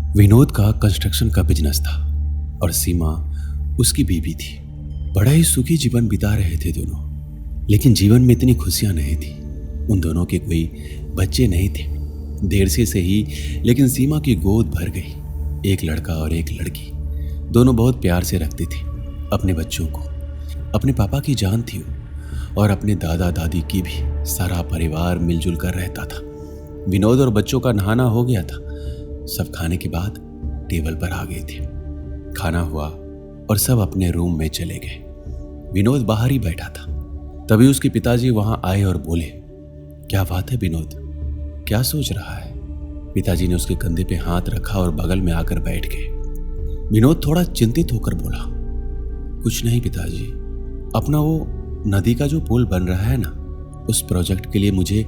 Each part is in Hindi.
विनोद का कंस्ट्रक्शन का बिजनेस था और सीमा उसकी बीवी थी। बड़ा ही सुखी जीवन बिता रहे थे दोनों, लेकिन जीवन में इतनी खुशियां नहीं थी। उन दोनों के कोई बच्चे नहीं थे। देर से ही लेकिन सीमा की गोद भर गई। एक लड़का और एक लड़की, दोनों बहुत प्यार से रखते थे अपने बच्चों को। अपने पापा की जान थी वो, और अपने दादा दादी की भी। सारा परिवार मिलजुल कर रहता था। विनोद और बच्चों का नहाना हो गया था। सब खाने के बाद टेबल पर आ गए थे। खाना हुआ और सब अपने रूम में चले गए। विनोद बाहर ही बैठा था। तभी उसके पिताजी वहां आए और बोले, क्या बात है विनोद, क्या सोच रहा है? पिताजी ने उसके कंधे पे हाथ रखा और बगल में आकर बैठ गए। विनोद थोड़ा चिंतित होकर बोला, कुछ नहीं पिताजी, अपना वो नदी का जो पुल बन रहा है ना, उस प्रोजेक्ट के लिए मुझे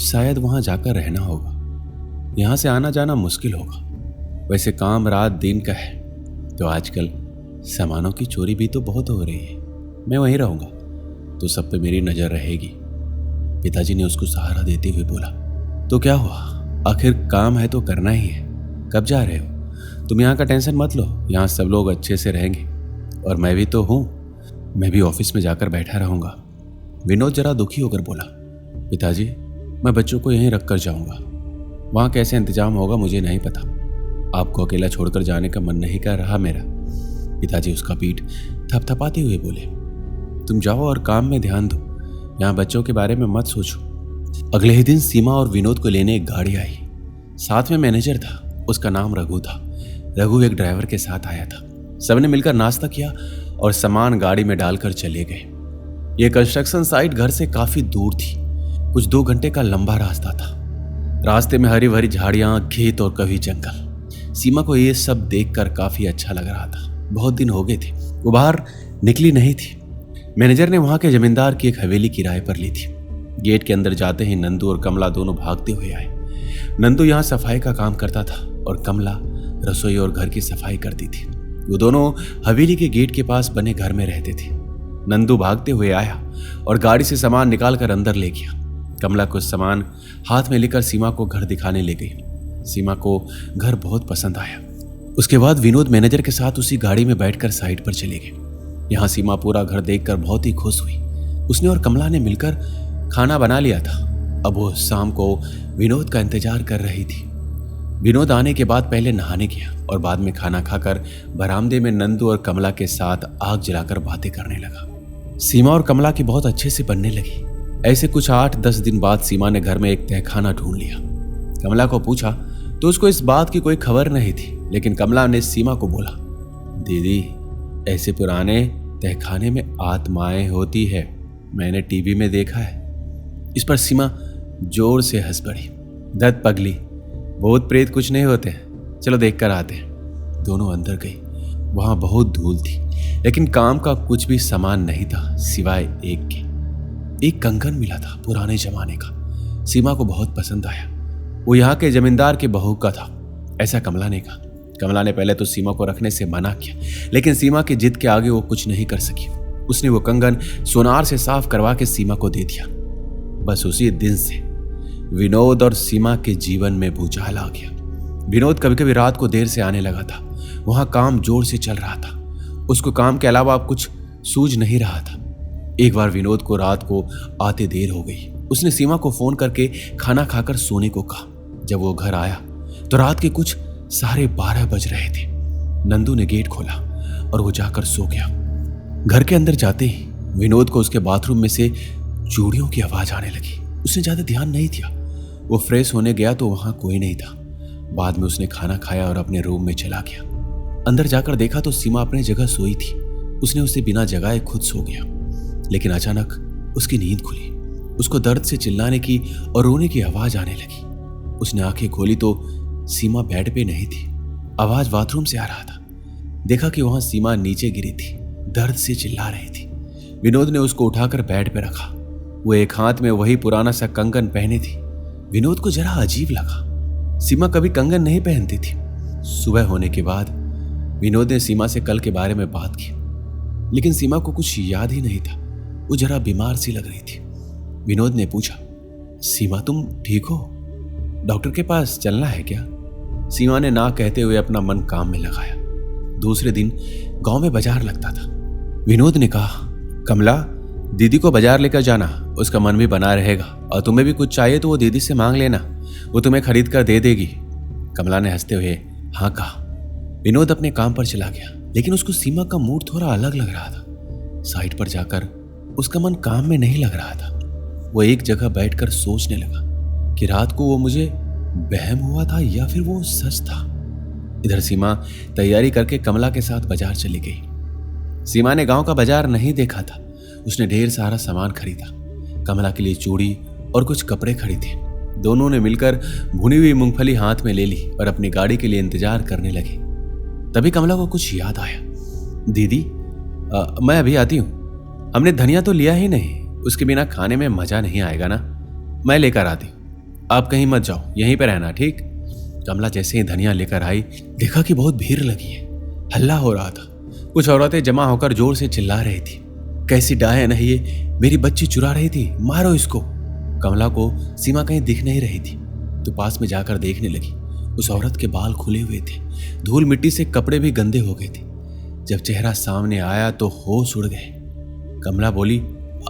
शायद वहां जाकर रहना होगा। यहां से आना जाना मुश्किल होगा। वैसे काम रात दिन का है, तो आजकल सामानों की चोरी भी तो बहुत हो रही है। मैं वहीं रहूंगा तो सब पे मेरी नजर रहेगी। पिताजी ने उसको सहारा देते हुए बोला, तो क्या हुआ, आखिर काम है तो करना ही है। कब जा रहे हो? तुम यहाँ का टेंशन मत लो, यहाँ सब लोग अच्छे से रहेंगे और मैं भी तो हूँ। मैं भी ऑफिस में जाकर बैठा रहूंगा। विनोद जरा दुखी होकर बोला, पिताजी मैं बच्चों को यहीं रख कर जाऊंगा। वहां कैसे इंतजाम होगा मुझे नहीं पता। आपको अकेला छोड़कर जाने का मन नहीं कर रहा मेरा। पिताजी उसका पीठ थपथपाते हुए बोले, तुम जाओ और काम में ध्यान दो, यहाँ बच्चों के बारे में मत सोचो। अगले ही दिन सीमा और विनोद को लेने एक गाड़ी आई। साथ में मैनेजर था, उसका नाम रघु था। रघु एक ड्राइवर के साथ आया था। सबने मिलकर नाश्ता किया और सामान गाड़ी में डालकर चले गए। यह कंस्ट्रक्शन साइट घर से काफी दूर थी। कुछ 2 घंटे का लंबा रास्ता था। रास्ते में हरी भरी झाड़ियां, खेत और कभी जंगल। सीमा को यह सब देखकर काफी अच्छा लग रहा था। बहुत दिन हो गए थे वो बाहर निकली नहीं थी। मैनेजर ने वहां के जमींदार की एक हवेली किराए पर ली थी। गेट के अंदर जाते ही नंदू और कमला दोनों भागते हुए आए। नंदू यहाँ सफाई का काम करता था और कमला रसोई और घर की सफाई करती थी। वो दोनों हवेली के गेट के पास बने घर में रहते थे। नंदू भागते हुए आया और गाड़ी से सामान निकालकर अंदर ले गया। कमला कुछ सामान हाथ में लेकर सीमा को घर दिखाने ले गई। सीमा को घर बहुत पसंद आया। उसके बाद विनोद मैनेजर के साथ उसी गाड़ी में बैठकर साइड पर चले गए। यहाँ सीमा पूरा घर देखकर बहुत ही खुश हुई। उसने और कमला ने मिलकर खाना बना लिया था। अब वो शाम को विनोद का इंतजार कर रही थी। विनोद आने के बाद पहले नहाने गया और बाद में खाना खाकर बरामदे में नंदू और कमला के साथ आग जलाकर बातें करने लगा। सीमा और कमला की बहुत अच्छे से बनने लगी। ऐसे कुछ 8-10 दिन बाद सीमा ने घर में एक तहखाना ढूंढ लिया। कमला को पूछा तो उसको इस बात की कोई खबर नहीं थी, लेकिन कमला ने सीमा को बोला, दीदी ऐसे पुराने तहखाने में आत्माएं होती है, मैंने टीवी में देखा है। इस पर सीमा जोर से हंस पड़ी। दत्त पगली, भूत प्रेत कुछ नहीं होते, चलो देख कर आते हैं। दोनों अंदर गई। वहां बहुत धूल थी, लेकिन काम का कुछ भी सामान नहीं था सिवाय एक के। एक कंगन मिला था पुराने जमाने का। सीमा को बहुत पसंद आया। वो यहाँ के जमींदार के बहू का था, ऐसा कमला ने कहा। कमला ने पहले तो सीमा को रखने से मना किया, लेकिन सीमा की जिद के आगे वो कुछ नहीं कर सकी। उसने वो कंगन सोनार से साफ करवा के सीमा को दे दिया। बस उसी दिन से विनोद और सीमा के जीवन में भूचाल आ गया। विनोद कभी कभी रात को देर से आने लगा था। वहां काम जोर से चल रहा था। उसको काम के अलावा अब कुछ सूझ नहीं रहा था। एक बार विनोद को रात को आते देर हो गई। उसने सीमा को फोन करके खाना खाकर सोने को कहा। जब वो घर आया तो रात के कुछ 12:30 बज रहे थे। नंदू ने गेट खोला और वो जाकर सो गया। घर के अंदर जाते ही विनोद को उसके बाथरूम में से चूड़ियों की आवाज आने लगी। उसने ज्यादा ध्यान नहीं दिया। वो फ्रेश होने गया तो वहां कोई नहीं था। बाद में उसने खाना खाया और अपने रूम में चला गया। अंदर जाकर देखा तो सीमा अपनी जगह सोई थी। उसने उसे बिना जगाए खुद सो गया, लेकिन अचानक उसकी नींद खुली। उसको दर्द से चिल्लाने की और रोने की आवाज आने लगी। उसने आंखें खोली तो सीमा बेड पे नहीं थी। आवाज बाथरूम से आ रहा था। देखा कि वहां सीमा नीचे गिरी थी, दर्द से चिल्ला रही थी। विनोद ने उसको उठाकर बेड पे रखा। वो एक हाथ में वही पुराना सा कंगन पहने थी। विनोद को जरा अजीब लगा। सीमा कभी कंगन नहीं पहनती थी। सुबह होने के बाद विनोद ने सीमा से कल के बारे में बात की, लेकिन सीमा को कुछ याद ही नहीं था। वो जरा बीमार सी लग रही थी। विनोद ने पूछा, सीमा तुम ठीक हो? डॉक्टर के पास चलना है क्या? सीमा ने ना कहते हुए अपना मन काम में लगाया। दूसरे दिन गांव में बाजार लगता था। विनोद ने कहा, कमला, दीदी को बाजार लेकर जाना, उसका मन भी बना रहेगा, और तुम्हें भी कुछ चाहिए तो वो दीदी से मांग लेना, वो तुम्हें खरीद कर दे देगी। कमला ने हंसते हुए हाँ कहा। विनोद अपने काम पर चला गया, लेकिन उसको सीमा का मूड थोड़ा अलग लग रहा था। साइड पर जाकर उसका मन काम में नहीं लग रहा था। वो एक जगह बैठकर सोचने लगा कि रात को वो मुझे वहम हुआ था या फिर वो सच था। इधर सीमा तैयारी करके कमला के साथ बाजार चली गई। सीमा ने गांव का बाजार नहीं देखा था। उसने ढेर सारा सामान खरीदा। कमला के लिए चूड़ी और कुछ कपड़े खरीदे। दोनों ने मिलकर भुनी हुई मूंगफली हाथ में ले ली और अपनी गाड़ी के लिए इंतजार करने लगे। तभी कमला को कुछ याद आया। दीदी, मैं अभी आती हूँ। हमने धनिया तो लिया ही नहीं, उसके बिना खाने में मजा नहीं आएगा ना। मैं लेकर आती हूँ, आप कहीं मत जाओ, यहीं पे रहना, ठीक। कमला जैसे ही धनिया लेकर आई, देखा कि बहुत भीड़ लगी है। हल्ला हो रहा था। कुछ औरतें जमा होकर जोर से चिल्ला रही थी, कैसी डायन है ये, मेरी बच्ची चुरा रही थी, मारो इसको। कमला को सीमा कहीं दिख नहीं रही थी, तो पास में जाकर देखने लगी। उस औरत के बाल खुले हुए थे, धूल मिट्टी से कपड़े भी गंदे हो गए थे। जब चेहरा सामने आया तो होश उड़ गए। कमला बोली,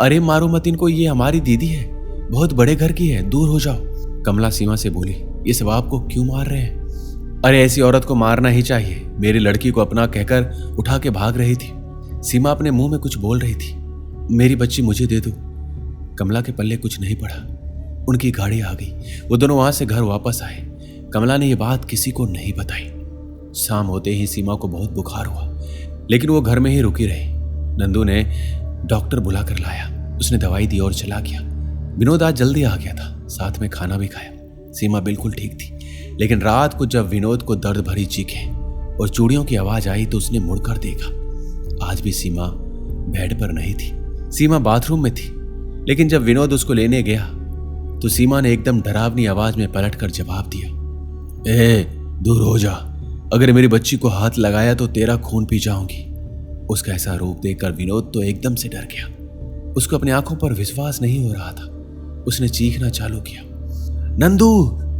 अरे मारो मत इनको, ये हमारी दीदी है, बहुत बड़े घर की है, दूर हो जाओ। कमला सीमा से बोली, ये सब आपको क्यों मार रहे हैं? अरे ऐसी औरत को मारना ही चाहिए, मेरी लड़की को अपना कहकर उठा के भाग रही थी। सीमा अपने मुंह में कुछ बोल रही थी। मेरी बच्ची मुझे दे दो। कमला के पल्ले कुछ नहीं पड़ा। उनकी गाड़ी आ गई। वो दोनों वहां से घर वापस आए। कमला ने यह बात किसी को नहीं बताई। शाम होते ही सीमा को बहुत बुखार हुआ, लेकिन वो घर में ही रुकी रही। नंदू ने डॉक्टर बुलाकर लाया। उसने दवाई दी और चला गया। विनोद आज जल्दी आ गया था, साथ में खाना भी खाया। सीमा बिल्कुल ठीक थी, लेकिन रात को जब विनोद को दर्द भरी चीखें और चूड़ियों की आवाज आई तो उसने मुड़कर देखा। आज भी सीमा बेड पर नहीं थी। सीमा बाथरूम में थी। लेकिन जब विनोद उसको लेने गया तो सीमा ने एकदम डरावनी आवाज में पलटकर जवाब दिया, ए दूर हो जा, अगर मेरी बच्ची को हाथ लगाया तो तेरा खून पी जाऊंगी। उसका ऐसा रूप देखकर विनोद तो एकदम से डर गया। उसको अपनी आंखों पर विश्वास नहीं हो रहा था। उसने चीखना चालू किया, नंदू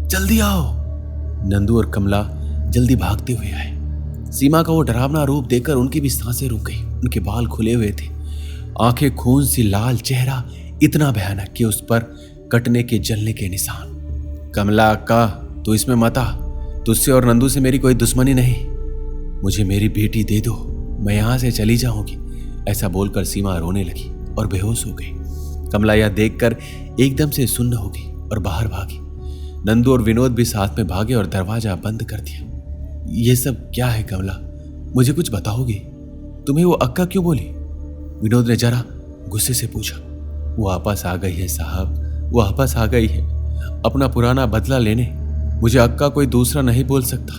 जल्दी आओ। नंदू और कमला जल्दी भागते हुए आए। सीमा का वो डरावना रूप देखकर उनकी भी सांसें रुक गई। उनके बाल खुले हुए थे, आंखें खून सी लाल, चेहरा इतना भयानक कि उस पर कटने के जलने के निशान। कमला अक्का, तू इसमें मत आ, तुझसे और नंदू से मेरी कोई दुश्मनी नहीं, मुझे मेरी बेटी दे दो, मैं यहां से चली जाऊंगी। ऐसा बोलकर सीमा रोने लगी और बेहोश हो गई। कमला यह देखकर एकदम से सुन्न हो गई और बाहर भागी। नंदू और विनोद भी साथ में भागे और दरवाजा बंद कर दिया। ये सब क्या है कमला, मुझे कुछ बताओगी? तुम्हें वो अक्का क्यों बोली? विनोद ने जरा गुस्से से पूछा। वो वापस आ गई है साहब, वो वापस आ गई है अपना पुराना बदला लेने। मुझे अक्का कोई दूसरा नहीं बोल सकता,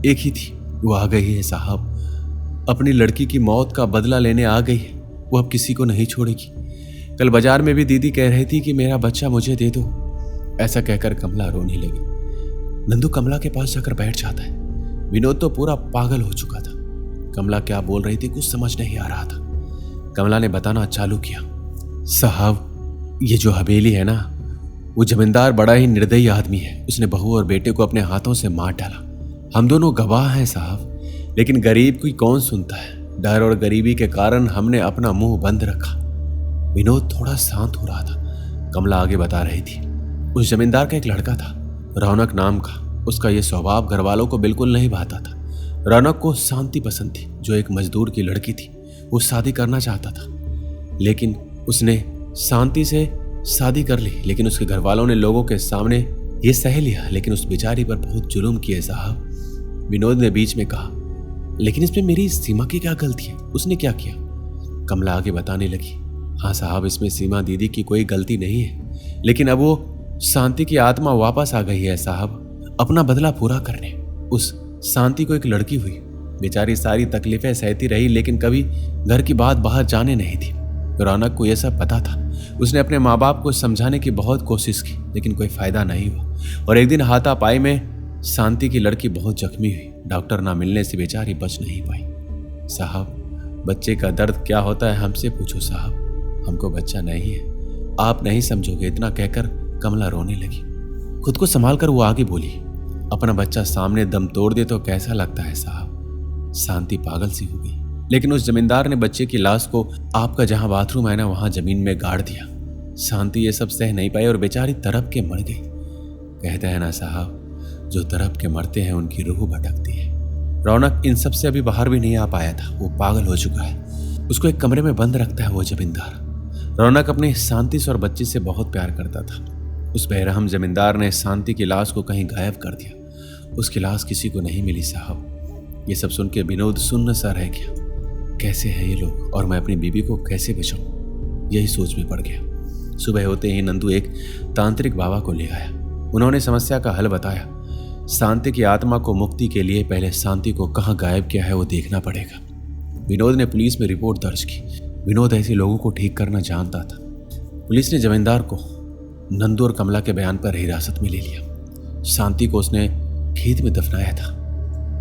एक ही थी, वो आ गई है साहब, अपनी लड़की की मौत का बदला लेने आ गई है। वो अब किसी को नहीं छोड़ेगी। कल बाजार में भी दीदी कह रही थी कि मेरा बच्चा मुझे दे दो। ऐसा कहकर कमला रोने लगी। नंदू कमला के पास जाकर बैठ जाता है। विनोद तो पूरा पागल हो चुका था। कमला क्या बोल रही थी कुछ समझ नहीं आ रहा था। कमला ने बताना चालू किया, साहब ये जो हवेली है ना, वो जमींदार बड़ा ही निर्दयी आदमी है। उसने बहू और बेटे को अपने हाथों से मार डाला। हम दोनों गवाह हैं साहब, लेकिन गरीब की कौन सुनता है। डर और गरीबी के कारण हमने अपना मुंह बंद रखा। विनोद थोड़ा शांत हो रहा था। कमला आगे बता रही थी, उस जमींदार का एक लड़का था, रौनक नाम का। उसका यह स्वभाव घर वालों को बिल्कुल नहीं भाता था। रौनक को शांति पसंद थी, जो एक मजदूर की लड़की थी। वो शादी करना चाहता था, लेकिन उसने शांति से शादी कर ली। लेकिन उसके घर वालों ने लोगों के सामने ये सह लिया, लेकिन उस बेचारी पर बहुत जुल्म किए साहब। विनोद ने बीच में कहा, लेकिन इसमें मेरी सीमा की क्या गलती है, उसने क्या किया? कमला आगे बताने लगी, हाँ साहब, इसमें सीमा दीदी की कोई गलती नहीं है, लेकिन अब वो शांति की आत्मा वापस आ गई है साहब, अपना बदला पूरा करने। उस शांति को एक लड़की हुई, बेचारी सारी तकलीफें सहती रही, लेकिन कभी घर की बात बाहर जाने नहीं दी। रौनक को यह सब पता था। उसने अपने माँ बाप को समझाने की बहुत कोशिश की, लेकिन कोई फायदा नहीं हुआ। और एक दिन हाथापाई में शांति की लड़की बहुत जख्मी हुई। डॉक्टर ना मिलने से बेचारी बच नहीं पाई। साहब बच्चे का दर्द क्या होता है हमसे पूछो साहब, हमको बच्चा नहीं है, आप नहीं समझोगे। इतना कहकर कमला रोने लगी। खुद को संभाल कर वो आगे बोली, अपना बच्चा सामने दम तोड़ दे तो कैसा लगता है साहब। शांति पागल सी हो गई, लेकिन उस जमींदार ने बच्चे की लाश को आपका जहां बाथरूम है ना वहां जमीन में गाड़ दिया। शांति ये सब सह नहीं पाई और बेचारी तड़प के मर गई। कहते हैं ना साहब, जो तड़प के मरते हैं उनकी रूह भटकती है। रौनक इन सब से अभी बाहर भी नहीं आ पाया था, वो पागल हो चुका है। उसको एक कमरे में बंद रखता है वो जमींदार। रौनक अपनी शांति से और बच्ची से बहुत प्यार करता था। उस बेरहम जमींदार ने शांति की लाश को कहीं गायब कर दिया। उसकी लाश किसी को नहीं मिली साहब। ये सब सुन के विनोद सुन्न सा रह गया। कैसे है ये लोग और मैं अपनी बीबी को कैसे बचाऊं, यही सोच में पड़ गया। सुबह होते ही नंदू एक तांत्रिक बाबा को ले आया। उन्होंने समस्या का हल बताया। शांति की आत्मा को मुक्ति के लिए पहले शांति को कहाँ गायब किया है वो देखना पड़ेगा। विनोद ने पुलिस में रिपोर्ट दर्ज की। विनोद ऐसे लोगों को ठीक करना जानता था। पुलिस ने जमींदार को नंदू और कमला के बयान पर हिरासत में ले लिया। शांति को उसने खेत में दफनाया था।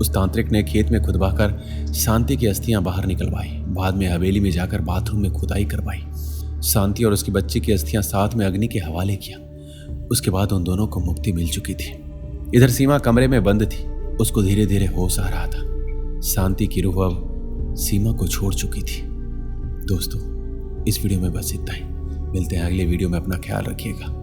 उस तांत्रिक ने खेत में खुदवाकर शांति की अस्थियां बाहर निकलवाई। बाद में हवेली में जाकर बाथरूम में खुदाई करवाई। शांति और उसकी बच्ची की अस्थियां साथ में अग्नि के हवाले किया। उसके बाद उन दोनों को मुक्ति मिल चुकी थी। इधर सीमा कमरे में बंद थी। उसको धीरे धीरे होश आ रहा था। शांति की रूह अब सीमा को छोड़ चुकी थी। दोस्तों, इस वीडियो में बस इतना ही। मिलते हैं अगले वीडियो में। अपना ख्याल रखिएगा।